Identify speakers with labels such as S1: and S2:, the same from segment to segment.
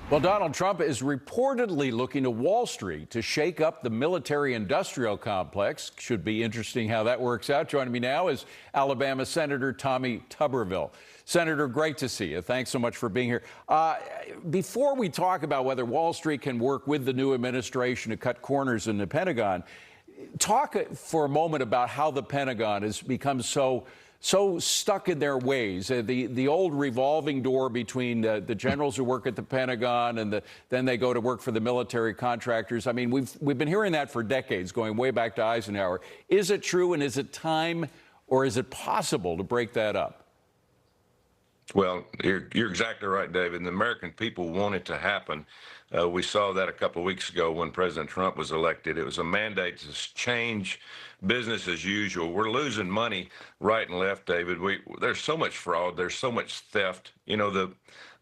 S1: Well, Donald Trump is reportedly looking to Wall Street to shake up the military-industrial complex. Should be interesting how that works out. Joining me now is Alabama Senator Tommy Tuberville. Senator, great to see you. Thanks so much for being here. Before we talk about whether Wall Street can work with the new administration to cut corners in the Pentagon, talk for a moment about how the Pentagon has become so stuck in their ways. The old revolving door between the generals who work at the Pentagon and then they go to work for the military contractors. I mean, we've been hearing that for decades, going way back to Eisenhower. Is it true, and is it time, or is it possible to break that up?
S2: Well, you're exactly right, David. And the American people want it to happen. We saw that a couple of weeks ago when President Trump was elected. It was a mandate to change business as usual. We're losing money right and left, David. There's so much fraud. There's so much theft. You know,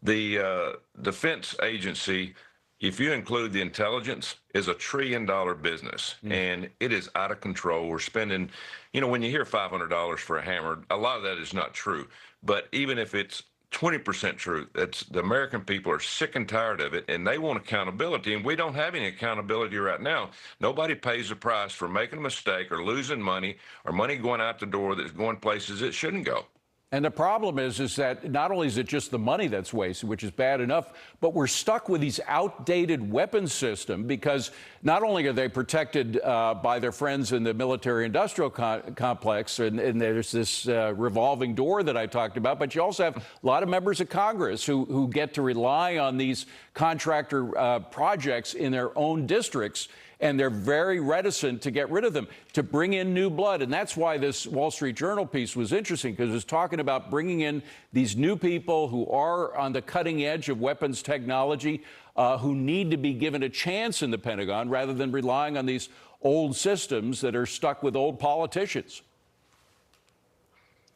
S2: the defense agency, if you include the intelligence, is $1 trillion business, and it is out of control. We're spending, you know, when you hear $500 for a hammer, a lot of that is not true. But even if it's 20% true, the American people are sick and tired of it, and they want accountability, and we don't have any accountability right now. Nobody pays the price for making a mistake or losing money or money going out the door that's going places it shouldn't go.
S1: And the problem is that not only is it just the money that's wasted, which is bad enough, but we're stuck with these outdated weapons system because not only are they protected by their friends in the military-industrial complex, and there's this revolving door that I talked about, but you also have a lot of members of Congress who get to rely on these contractor projects in their own districts, and they're very reticent to get rid of them, to bring in new blood. And that's why this Wall Street Journal piece was interesting, because it's talking about bringing in these new people who are on the cutting edge of weapons technology, who need to be given a chance in the Pentagon rather than relying on these old systems that are stuck with old politicians.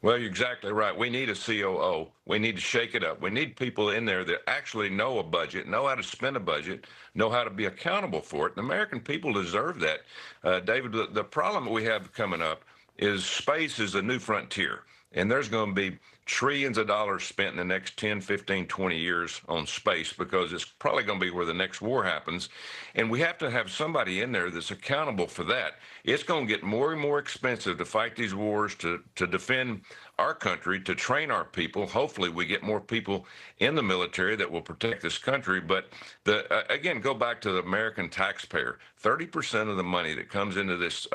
S2: Well, you're exactly right. We need a COO. We need to shake it up. We need people in there that actually know a budget, know how to spend a budget, know how to be accountable for it. The American people deserve that. David, the problem we have coming up is space is the new frontier. And there's going to be trillions of dollars spent in the next 10, 15, 20 years on space, because it's probably going to be where the next war happens. And we have to have somebody in there that's accountable for that. It's going to get more and more expensive to fight these wars, to defend our country, to train our people. Hopefully we get more people in the military that will protect this country. But again, go back to the American taxpayer. 30% of the money that comes into this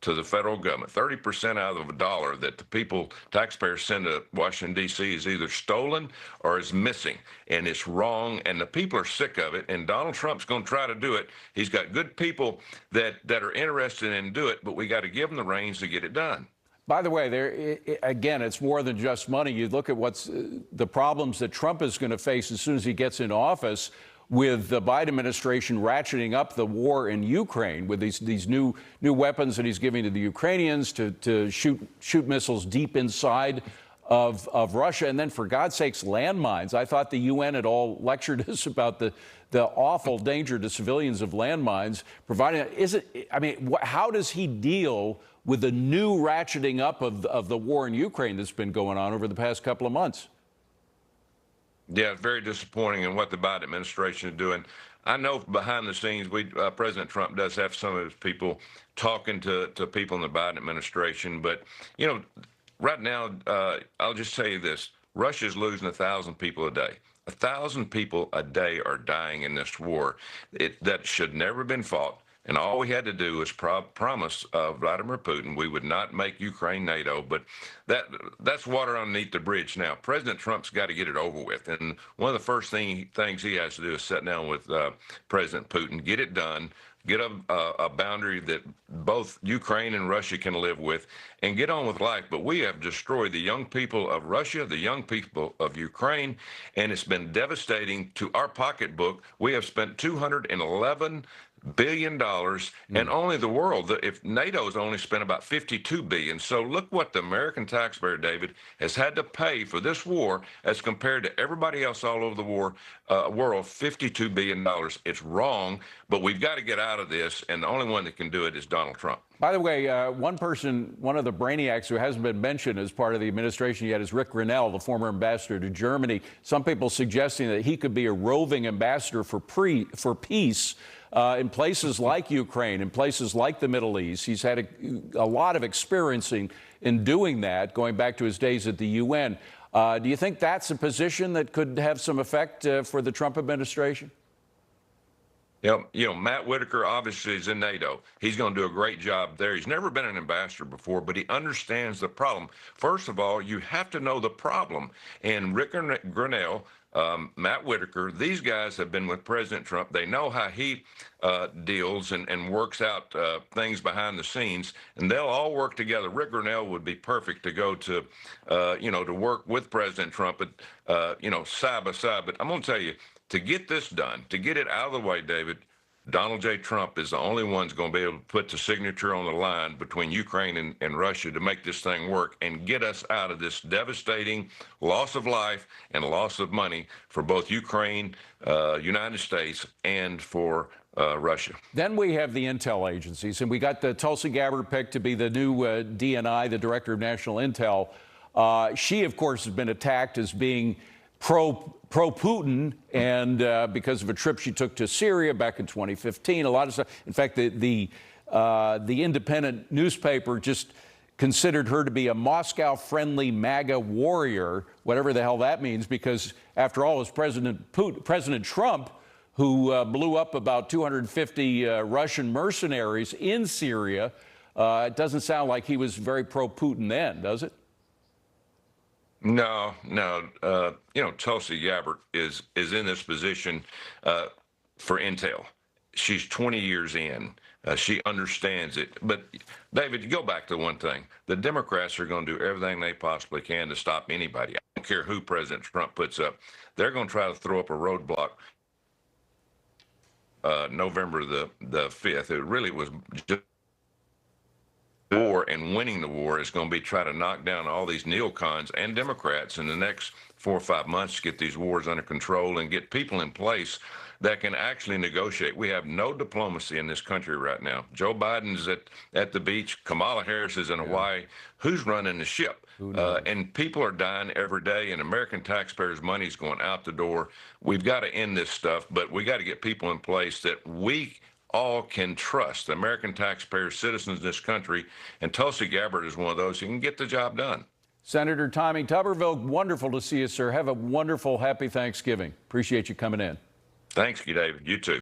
S2: to the federal government, 30% out of a dollar that the people, taxpayers, send to Washington, D.C. is either stolen or is missing. And it's wrong, and the people are sick of it. And Donald Trump's going to try to do it. He's got good people that are interested in do it, but we got to give them the reins to get it done.
S1: By the way, again, it's more than just money. You look at what's the problems that Trump is going to face as soon as he gets into office, with the Biden administration ratcheting up the war in Ukraine with these new weapons that he's giving to the Ukrainians to shoot missiles deep inside of Russia. And then, for God's sakes, landmines. I thought the UN had all lectured us about the awful danger to civilians of landmines. How does he deal with the new ratcheting up of the war in Ukraine that's been going on over the past couple of months?
S2: Yeah, very disappointing in what the Biden administration is doing. I know behind the scenes, President Trump does have some of his people talking to people in the Biden administration. But, you know, right now, I'll just tell you this. Russia's losing 1,000 people a day. 1,000 people a day are dying in this war. That should never have been fought. And all we had to do was promise Vladimir Putin we would not make Ukraine NATO. But that's water underneath the bridge now. President Trump's got to get it over with. And one of the first things he has to do is sit down with President Putin, get it done, get a boundary that both Ukraine and Russia can live with, and get on with life. But we have destroyed the young people of Russia, the young people of Ukraine, and it's been devastating to our pocketbook. We have spent $211 billion, and only the world, if NATO's only spent about $52 billion. So look what the American taxpayer, David, has had to pay for this war as compared to everybody else all over the war, world $52 billion. It's wrong, but we've got to get out of this, and the only one that can do it is Donald Trump.
S1: By the way, one of the brainiacs who hasn't been mentioned as part of the administration yet is Rick Grenell, the former ambassador to Germany. Some people suggesting that he could be a roving ambassador for peace in places like Ukraine, in places like the Middle East. He's had a lot of experience in doing that, going back to his days at the UN. Do you think that's a position that could have some effect for the Trump administration?
S2: Matt Whitaker obviously is in NATO. He's going to do a great job there. He's never been an ambassador before, but he understands the problem. First of all, you have to know the problem. And Rick Grenell, Matt Whitaker, these guys have been with President Trump. They know how he deals and works out things behind the scenes, and they'll all work together. Rick Grenell would be perfect to go to, to work with President Trump, side by side. But I'm going to tell you, to get this done, to get it out of the way, David, Donald J. Trump is the only one who's going to be able to put the signature on the line between Ukraine and Russia to make this thing work and get us out of this devastating loss of life and loss of money for both Ukraine, United States, and for Russia.
S1: Then we have the intel agencies, and we got the Tulsi Gabbard picked to be the new DNI, the Director of National Intel. She, of course, has been attacked as being pro-Putin, and because of a trip she took to Syria back in 2015, a lot of stuff. In fact, the independent newspaper just considered her to be a Moscow-friendly MAGA warrior, whatever the hell that means, because after all, it was President Trump who blew up about 250 Russian mercenaries in Syria. It doesn't sound like he was very pro-Putin then, does it?
S2: No. Tulsi Gabbard is in this position for intel. She's 20 years in. She understands it. But, David, you go back to one thing. The Democrats are going to do everything they possibly can to stop anybody. I don't care who President Trump puts up. They're going to try to throw up a roadblock November the 5th. It really was just war, and winning the war is going to be try to knock down all these neocons and Democrats in the next 4 or 5 months to get these wars under control and get people in place that can actually negotiate. We have no diplomacy in this country right now. Joe Biden's at the beach. Kamala Harris is in Hawaii. Who's running the ship? And people are dying every day, and American taxpayers' money is going out the door. We've got to end this stuff, but we got to get people in place that we all can trust, the American taxpayers, citizens of this country, and Tulsi Gabbard is one of those who can get the job done.
S1: Senator Tommy Tuberville, wonderful to see you, sir. Have a wonderful, happy Thanksgiving. Appreciate you coming in.
S2: Thanks, David. You too.